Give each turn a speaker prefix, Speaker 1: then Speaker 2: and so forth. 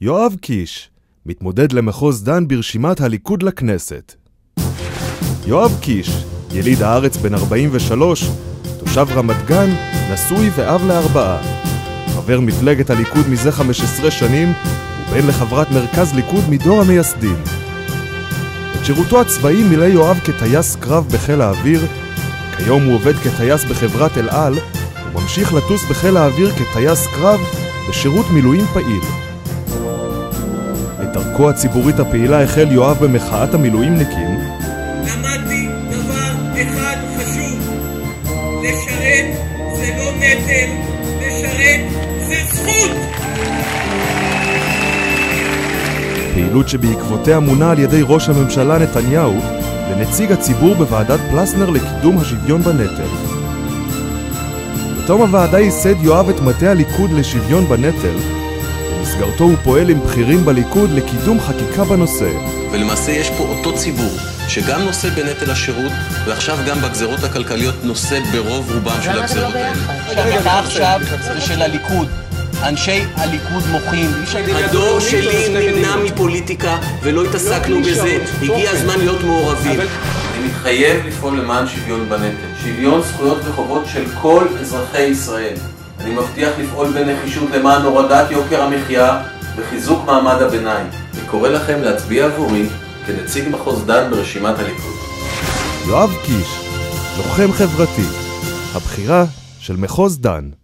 Speaker 1: יואב קיש, מתמודד למחוז דן ברשימת הליכוד לכנסת. יואב קיש, יליד הארץ בן 43, תושב רמת גן, נשוי ואב ל4. חבר מפלגת הליכוד מזה 15 שנים, ובן לחברת מרכז ליכוד מדור המייסדים. את שירותו הצבאי מילא יואב כטייס קרב בחיל האוויר, כיום הוא עובד כטייס בחברת אל על, וממשיך לטוס בחיל האוויר כטייס קרב בשירות מילואים פעיל. את דרכו הציבורית הפעילה החל יואב במחאת המילואימניקים.
Speaker 2: למדתי דבר אחד חשוב, לשרת זה לא נטל, לשרת זה זכות.
Speaker 1: פעילות שבעקבותיה מונה על ידי ראש הממשלה נתניהו לנציג הציבור בוועדת פלסנר לקידום השוויון בנטל. בתום הוועדה ייסד יואב את מטה הליכוד לשוויון בנטל, במסגרתו הוא פועל עם בכירים בליכוד לקידום חקיקה בנושא.
Speaker 3: ולמעשה יש פה אותו ציבור שגם נושא בנטל השירות, ועכשיו גם בגזרות הכלכליות נושא ברוב רובם של הגזרות האלה.
Speaker 4: המחאה עכשיו זה של הליכוד. אנשי הליכוד מוחים.
Speaker 3: הדור שלי נמנע מפוליטיקה ולא התעסקנו בזה. הגיע הזמן להיות מעורבים. אני מתחייב לפעול למען שוויון בנטל. שוויון זכויות וחובות של כל אזרחי ישראל. אני מבטיח לפעול בנחישות למען הורדת יוקר המחיה וחיזוק מעמד הביניים. אני קורא לכם להצביע עבורי כנציג מחוז דן ברשימת הליכוד.
Speaker 1: יואב קיש, לוחם חברתי, הבחירה של מחוז דן.